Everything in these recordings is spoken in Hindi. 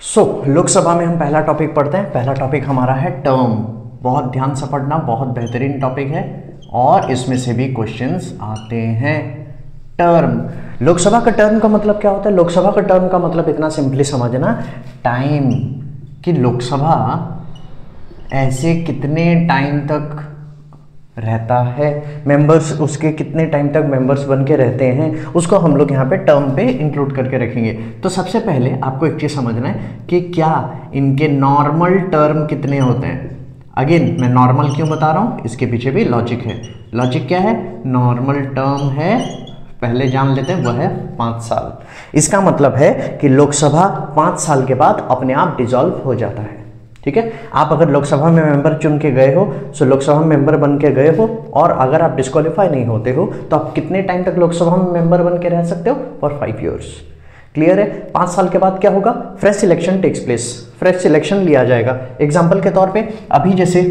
लोकसभा में हम पहला टॉपिक पढ़ते हैं। पहला टॉपिक हमारा है टर्म। बहुत ध्यान से पढ़ना, बहुत बेहतरीन टॉपिक है और इसमें से भी क्वेश्चंस आते हैं। टर्म, लोकसभा का टर्म का मतलब क्या होता है? लोकसभा का टर्म का मतलब इतना सिंपली समझना, टाइम कि लोकसभा ऐसे कितने टाइम तक रहता है, मेंबर्स उसके कितने टाइम तक मेंबर्स बन के रहते हैं, उसको हम लोग यहाँ पे टर्म पे इंक्लूड करके रखेंगे। तो सबसे पहले आपको एक चीज़ समझना है कि क्या इनके नॉर्मल टर्म कितने होते हैं। अगेन मैं नॉर्मल क्यों बता रहा हूँ, इसके पीछे भी लॉजिक है। लॉजिक क्या है? नॉर्मल टर्म है, पहले जान लेते हैं, वह है 5 साल। इसका मतलब है कि लोकसभा 5 साल के बाद अपने आप डिसॉल्व हो जाता है। ठीक है, आप अगर लोकसभा में मेंबर चुन के गए हो, सो लोकसभा में मेंबर बन के गए हो, और अगर आप डिस्क्वालीफाई नहीं होते हो तो आप कितने टाइम तक लोकसभा में मेंबर बन के रह सकते हो? For 5 years. क्लियर है? 5 साल के बाद क्या होगा? Fresh election takes place, fresh election लिया जाएगा। एग्जाम्पल के तौर पर अभी जैसे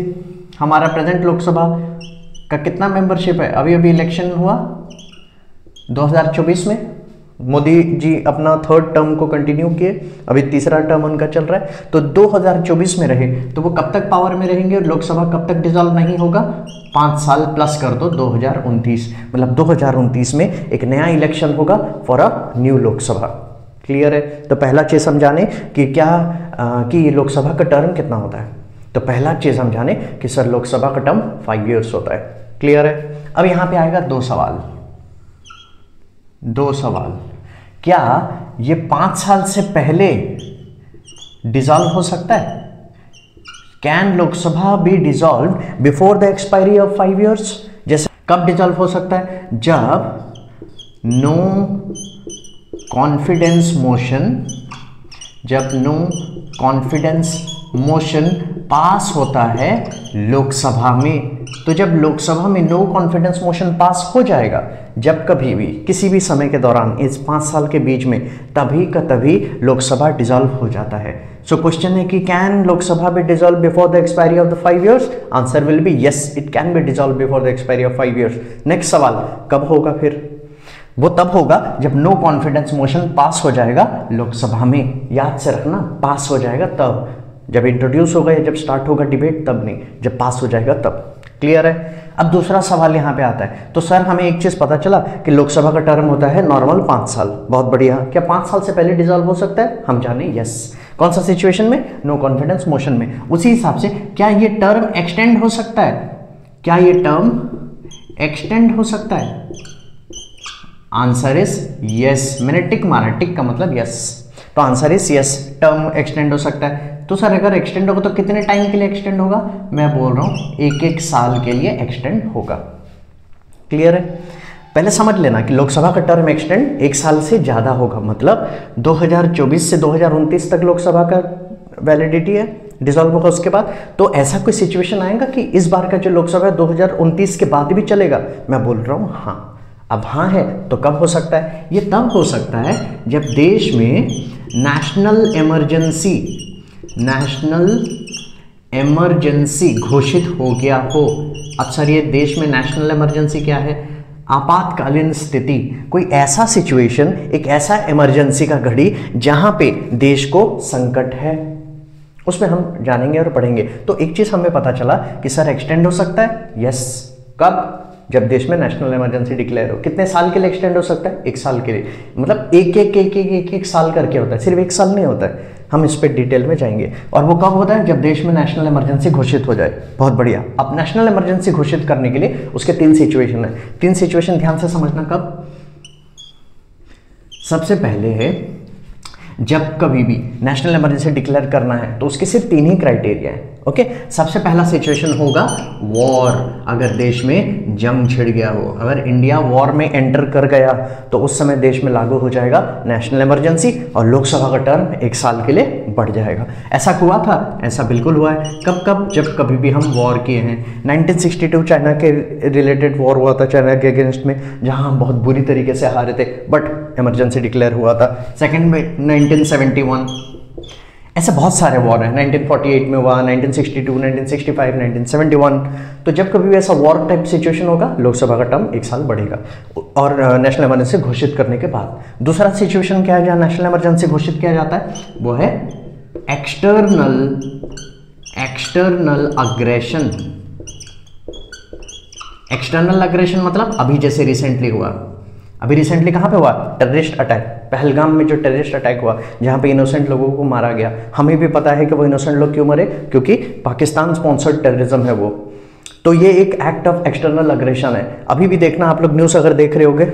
हमारा प्रेजेंट लोकसभा का कितना मेंबरशिप है? अभी अभी इलेक्शन हुआ 2024 में, मोदी जी अपना 3rd टर्म को कंटिन्यू किए, अभी 3रा टर्म उनका चल रहा है। तो 2024 में रहे तो वो कब तक पावर में रहेंगे? लोकसभा कब तक डिसॉल्व नहीं होगा? 5 साल प्लस कर दो 2029, मतलब 2029 में एक नया इलेक्शन होगा for a new Lok Sabha. Clear है? तो पहला चीज हम जाने कि क्या कि लोकसभा का टर्म कितना होता है। तो पहला चीज हम जाने कि सर लोकसभा का टर्म 5 ईयर्स होता है। क्लियर है? अब यहां पे आएगा दो सवाल। क्या ये 5 साल से पहले डिसॉल्व हो सकता है? Can Lok Sabha B dissolve before the expiry of 5 years? जैसे कब डिसॉल्व हो सकता है? जब नो कॉन्फिडेंस मोशन पास होता है लोकसभा में। तो जब लोकसभा में नो कॉन्फिडेंस मोशन पास हो जाएगा, जब कभी भी किसी भी समय के दौरान इस 5 साल के बीच में, तभी का तभी लोकसभा डिसॉल्व हो जाता है। सो क्वेश्चन है कि can Lok Sabha B dissolve before the expiry of the 5 years? Answer will be yes, it can be dissolve before the expiry of 5 years. Next सवाल, कब होगा? फिर वो तब होगा जब नो कॉन्फिडेंस मोशन पास हो जाएगा लोकसभा में। याद से रखना, पास हो जाएगा तब, जब इंट्रोड्यूस होगा या जब स्टार्ट होगा डिबेट तब नहीं, जब पास हो जाएगा तब। क्लियर है? अब दूसरा सवाल यहां पे आता है। तो सर हमें एक चीज पता चला कि लोकसभा का टर्म होता है नॉर्मल 5 साल। बहुत बढ़िया। क्या 5 साल से पहले डिसॉल्व हो सकता है? हम जाने यस। कौन सा सिचुएशन में? नो कॉन्फिडेंस मोशन में। उसी हिसाब से क्या ये टर्म एक्सटेंड हो सकता है? क्या ये टर्म एक्सटेंड हो सकता है? Answer is yes. मैंने टिक मारा, टिक का मतलब यस, तो answer is yes, term extend हो सकता है। तो सर अगर एक्सटेंड होगा तो कितने टाइम के लिए एक्सटेंड होगा? मैं बोल रहा हूं 1-1 साल के लिए एक्सटेंड होगा। क्लियर है? पहले समझ लेना कि लोकसभा का टर्म एक्सटेंड 1 साल से ज्यादा होगा, मतलब 2024 से 2029 तक लोकसभा का वैलिडिटी है, डिसॉल्व होगा उसके बाद। तो ऐसा कोई सिचुएशन आएगा कि इस बार का जो लोकसभा 2029 के बाद भी चलेगा? मैं बोल रहा हूं हाँ। अब हाँ है तो कब हो सकता है? ये तब हो सकता है जब देश में नेशनल इमरजेंसी घोषित हो गया हो। अब सर ये देश में नेशनल इमरजेंसी क्या है? आपातकालीन स्थिति, कोई ऐसा सिचुएशन, एक ऐसा इमरजेंसी का घड़ी जहां पे देश को संकट है, उसमें हम जानेंगे और पढ़ेंगे। तो एक चीज हमें पता चला कि सर एक्सटेंड हो सकता है। यस। कब? जब देश में नेशनल इमरजेंसी डिक्लेयर हो। कितने साल के लिए एक्सटेंड हो सकता है? 1 साल के लिए, मतलब एक साल करके होता है, सिर्फ 1 साल नहीं होता है। हम इस पे डिटेल में जाएंगे। और वो कब होता है? जब देश में नेशनल इमरजेंसी घोषित हो जाए। बहुत बढ़िया। अब नेशनल इमरजेंसी घोषित करने के लिए उसके 3 सिचुएशन है। 3 सिचुएशन ध्यान से समझना। कब? सबसे पहले है जब कभी भी नेशनल इमरजेंसी डिक्लेयर करना है तो उसके सिर्फ 3 ही क्राइटेरिया है। ओके, सबसे पहला सिचुएशन होगा वॉर, अगर देश में जंग छिड़ गया हो, अगर इंडिया वॉर में एंटर कर गया तो उस समय देश में लागू हो जाएगा नेशनल इमरजेंसी और लोकसभा का टर्म 1 साल के लिए बढ़ जाएगा। ऐसा हुआ था? ऐसा बिल्कुल हुआ है। कब? जब कभी भी हम वॉर किए हैं। 1962 चाइना के रिलेटेड वॉर हुआ था, चाइना के अगेंस्ट में, जहां हम बहुत बुरी तरीके से हारे थे, बट इमरजेंसी डिक्लेयर हुआ था। सेकेंड में 1971, ऐसे बहुत सारे वॉर हैं। 1948 में हुआ, 1962, 1965, 1971। तो जब कभी भी ऐसा वॉर टाइप सिचुएशन होगा, लोकसभा का टर्म 1 साल बढ़ेगा और नेशनल इमरजेंसी घोषित करने के बाद। दूसरा सिचुएशन क्या है जहां नेशनल इमरजेंसी घोषित किया जाता है? वो है एक्सटर्नल अग्रेशन। एक्सटर्नल अग्रेशन मतलब अभी जैसे रिसेंटली हुआ, अभी रिसेंटली कहाँ पे हुआ, टेररिस्ट अटैक, पहलगाम में जो टेररिस्ट अटैक हुआ जहाँ पे इनोसेंट लोगों को मारा गया। हमें भी पता है कि वो इनोसेंट लोग क्यों मरे, क्योंकि पाकिस्तान स्पॉन्सर्ड टेररिज्म है वो। तो ये एक एक्ट ऑफ एक्सटर्नल अग्रेशन है। अभी भी देखना, आप लोग न्यूज़ अगर देख रहे होगे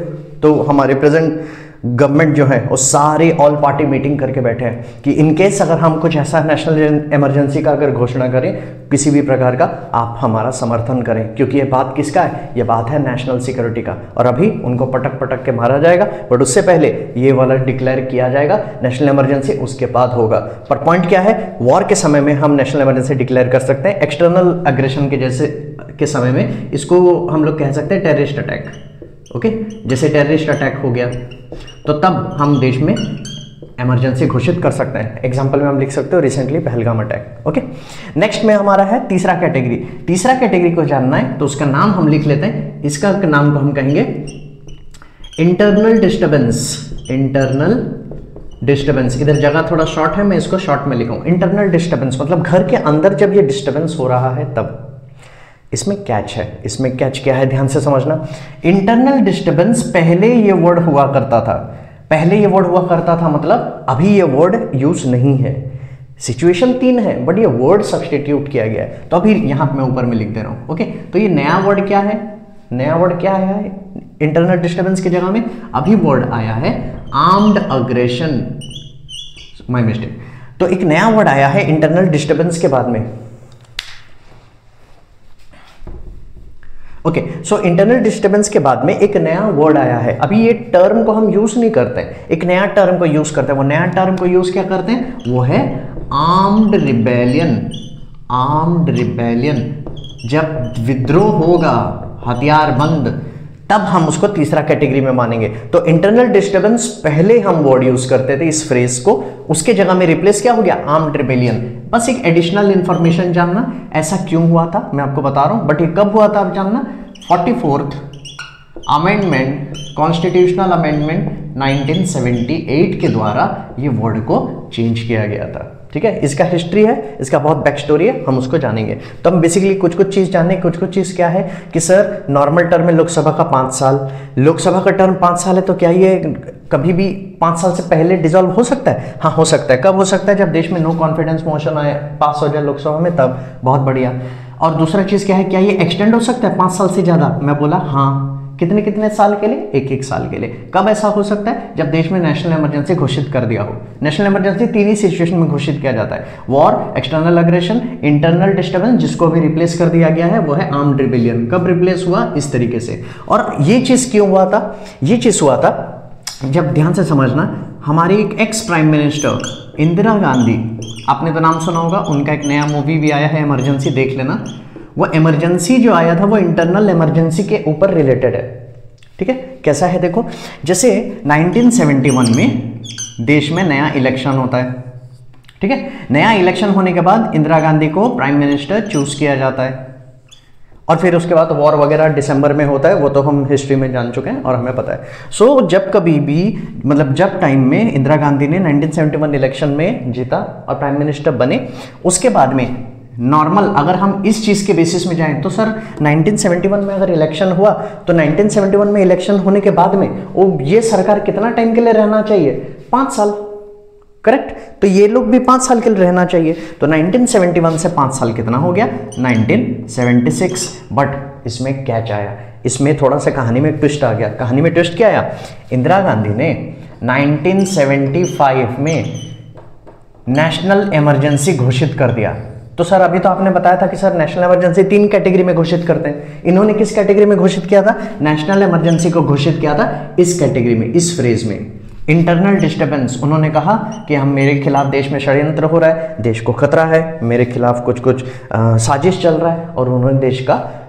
तो हमारे प्रेजेंट गवर्नमेंट जो है वो सारे ऑल पार्टी मीटिंग करके बैठे हैं कि इनकेस अगर हम कुछ ऐसा नेशनल इमरजेंसी का अगर घोषणा करें किसी भी प्रकार का, आप हमारा समर्थन करें, क्योंकि ये बात किसका है, ये बात है नेशनल सिक्योरिटी का। और अभी उनको पटक पटक के मारा जाएगा, बट उससे पहले ये वाला डिक्लेयर किया जाएगा नेशनल इमरजेंसी, उसके बाद होगा। पर पॉइंट क्या है, वॉर के समय में हम नेशनल इमरजेंसी डिक्लेयर कर सकते हैं, एक्सटर्नल अग्रेशन के जैसे के समय में इसको हम लोग कह सकते हैं टेररिस्ट अटैक। ओके, जैसे टेररिस्ट अटैक हो गया तो तब हम देश में इमरजेंसी घोषित कर सकते हैं। एग्जांपल में हम लिख सकते हो recently Pahalgam attack. Okay, next में हमारा है तीसरा कैटेगरी। तीसरा कैटेगरी को जानना है तो उसका नाम हम लिख लेते हैं, इसका नाम को हम कहेंगे इंटरनल डिस्टर्बेंस। इंटरनल डिस्टर्बेंस, इधर जगह थोड़ा शॉर्ट है, मैं इसको शॉर्ट में लिखूं। इंटरनल डिस्टर्बेंस मतलब घर के अंदर जब ये डिस्टर्बेंस हो रहा है तब। इसमें कैच है, इसमें कैच क्या है ध्यान से समझना। इंटरनल डिस्टर्बेंस पहले ये वर्ड हुआ करता था, पहले ये वर्ड हुआ करता था मतलब अभी ये वर्ड यूज नहीं है। सिचुएशन 3 है बट ये वर्ड सब्स्टिट्यूट किया गया है, तो अभी यहां पे मैं ऊपर में लिख दे रहा हूं। ओके, तो ये नया वर्ड क्या है, नया वर्ड क्या आया है इंटरनल डिस्टर्बेंस की जगह में, अभी वर्ड आया है आर्म्ड अग्रेशन। My mistake. तो एक नया वर्ड आया है इंटरनल डिस्टर्बेंस के बाद में। ओके, सो इंटरनल डिस्टर्बेंस के बाद में एक नया वर्ड आया है। अभी ये टर्म को हम यूज नहीं करते हैं, एक नया टर्म को यूज करते हैं। वो नया टर्म को यूज क्या करते हैं, वो है आर्म्ड रिबेलियन। आर्म्ड रिबेलियन, जब विद्रोह होगा हथियारबंद, तब हम उसको तीसरा कैटेगरी में मानेंगे। तो इंटरनल डिस्टर्बेंस पहले हम वर्ड यूज करते थे इस फ्रेज को, उसके जगह में रिप्लेस क्या हो गया, आर्म्ड रिबेलियन। बस एक एडिशनल इंफॉर्मेशन जानना, ऐसा क्यों हुआ था मैं आपको बता रहा हूं, बट ये कब हुआ था आप जानना, 44th अमेंडमेंट, कॉन्स्टिट्यूशनल अमेंडमेंट 1978 के द्वारा ये वर्ड को चेंज किया गया था। ठीक है, इसका हिस्ट्री है, इसका बहुत बैक स्टोरी है, हम उसको जानेंगे। तो हम बेसिकली कुछ कुछ चीज़ जाने, कुछ कुछ चीज़ क्या है कि सर नॉर्मल टर्म में लोकसभा का 5 साल, लोकसभा का टर्म 5 साल है, तो क्या ये कभी भी 5 साल से पहले डिसॉल्व हो सकता है? हाँ, हो सकता है। कब हो सकता है? जब देश में नो कॉन्फिडेंस मोशन आए, पास हो जाए लोकसभा में, तब। बहुत बढ़िया। और दूसरा चीज़ क्या है, क्या ये एक्सटेंड हो सकता है 5 साल से ज़्यादा? मैं बोला हाँ। कितने कितने साल के लिए? 1-1 साल के लिए। कब ऐसा हो सकता है? जब देश में नेशनल इमरजेंसी घोषित कर दिया हो। नेशनल इमरजेंसी 3 ही सिचुएशन में घोषित किया जाता है, war, external aggression, internal disturbance, जिसको अभी रिप्लेस कर दिया गया है वो है आर्म्ड रिबेलियन। कब रिप्लेस हुआ? इस तरीके से। और ये चीज़ क्यों हुआ था? ये चीज़ हुआ था जब, ध्यान से समझना, हमारी एक ex prime minister Indira Gandhi, आपने तो नाम सुना होगा, उनका एक नया मूवी भी आया है इमरजेंसी, देख लेना। वो इमरजेंसी जो आया था वो इंटरनल इमरजेंसी के ऊपर रिलेटेड है। ठीक है, कैसा है देखो, जैसे 1971 में देश में नया इलेक्शन होता है। ठीक है, नया इलेक्शन होने के बाद इंदिरा गांधी को प्राइम मिनिस्टर चूज किया जाता है, और फिर उसके बाद वॉर वगैरह दिसंबर में होता है, वो तो हम हिस्ट्री में जान चुके हैं और हमें पता है। सो जब कभी भी, मतलब जब टाइम में इंदिरा गांधी ने 1971 इलेक्शन में जीता और प्राइम मिनिस्टर बने, उसके बाद में नॉर्मल अगर हम इस चीज़ के बेसिस में जाएं तो सर 1971 में अगर इलेक्शन हुआ तो 1971 में इलेक्शन होने के बाद में वो ये सरकार कितना टाइम के लिए रहना चाहिए? 5 साल। करेक्ट, तो ये लोग भी 5 साल के लिए रहना चाहिए। तो 1971 से 5 साल कितना हो गया? 1976। बट इसमें कैच आया, इसमें थोड़ा सा कहानी में ट्विस्ट आ गया। कहानी में ट्विस्ट क्या आया? इंदिरा गांधी ने 1975 में नेशनल इमरजेंसी घोषित कर दिया। तो सर अभी तो आपने बताया था कि सर नेशनल इमरजेंसी 3 कैटेगरी में घोषित करते हैं, इन्होंने किस कैटेगरी में घोषित किया था? नेशनल इमरजेंसी को घोषित किया था इस कैटेगरी में, इस फ्रेज में, इंटरनल डिस्टर्बेंस। उन्होंने कहा कि हम, मेरे खिलाफ देश में षड्यंत्र हो रहा है, देश को खतरा है, मेरे खिलाफ कुछ कुछ साजिश चल रहा है, और उन्होंने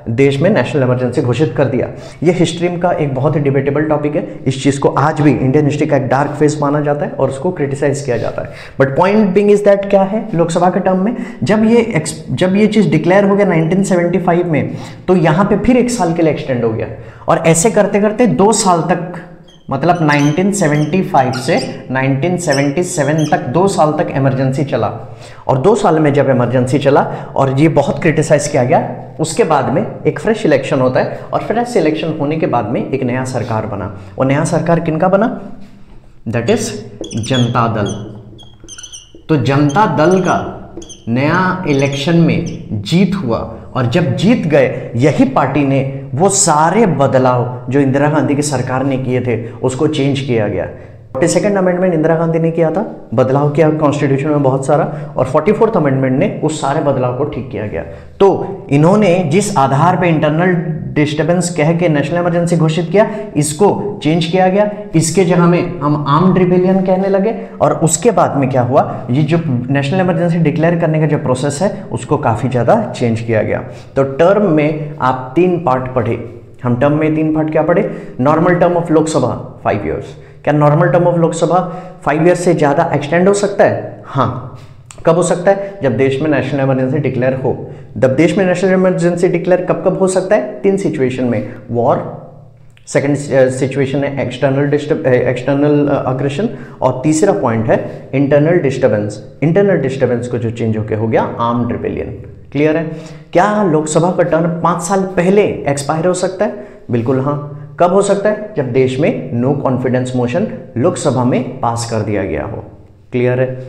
देश में नेशनल इमरजेंसी घोषित कर दिया। ये हिस्ट्री का एक बहुत ही डिबेटेबल टॉपिक है। इस चीज़ को आज भी इंडियन हिस्ट्री का एक डार्क फेज माना जाता है और उसको क्रिटिसाइज किया जाता है। But point being is that, क्या है, लोकसभा के टर्म में जब ये चीज़ डिक्लेयर हो गया 1975 में, तो यहाँ पे फिर 1 साल के लिए एक्सटेंड हो गया, और ऐसे करते करते 2 साल तक मतलब 1975 से 1977 तक 2 साल तक इमरजेंसी चला, और 2 साल में जब इमरजेंसी चला और ये बहुत क्रिटिसाइज किया गया, उसके बाद में एक फ्रेश इलेक्शन होता है, और फ्रेश इलेक्शन होने के बाद में एक नया सरकार बना। और नया सरकार किनका बना? That is Janata Dal. तो जनता दल का नया इलेक्शन में जीत हुआ, और जब जीत गए यही पार्टी ने वो सारे बदलाव जो इंदिरा गांधी की सरकार ने किए थे उसको चेंज किया गया। 42nd अमेंडमेंट इंदिरा गांधी ने किया था, बदलाव किया कॉन्स्टिट्यूशन में बहुत सारा, और 44th अमेंडमेंट ने उस सारे बदलाव को ठीक किया गया। तो इन्होंने जिस आधार पे इंटरनल डिस्टर्बेंस कह के नेशनल इमरजेंसी घोषित किया, इसको चेंज किया गया। इसके जगह में हम आर्म्ड रिबेलियन कहने लगे, और उसके बाद में क्या हुआ, ये जो नेशनल इमरजेंसी डिक्लेयर करने का जो प्रोसेस है उसको काफ़ी ज़्यादा चेंज किया गया। तो टर्म में आप 3 पार्ट पढ़े, हम टर्म में 3 पार्ट क्या पढ़े? Normal term of Lok Sabha 5 years. क्या normal term of Lok Sabha 5 years से ज़्यादा एक्सटेंड हो सकता है? हाँ। कब हो सकता है? जब देश में नेशनल इमरजेंसी डिक्लेयर हो। जब देश में नेशनल इमरजेंसी डिक्लेयर कब कब हो सकता है? 3 सिचुएशन में, वॉर, सेकंड सिचुएशन है एक्सटर्नल अग्रेशन, और तीसरा पॉइंट है इंटरनल डिस्टर्बेंस। इंटरनल डिस्टर्बेंस को जो चेंज होके हो गया आर्म्ड रिबेलियन। क्लियर है? क्या लोकसभा का टर्म 5 साल पहले एक्सपायर हो सकता है? बिल्कुल हाँ। कब हो सकता है? जब देश में नो कॉन्फिडेंस मोशन लोकसभा में पास कर दिया गया हो। क्लियर है?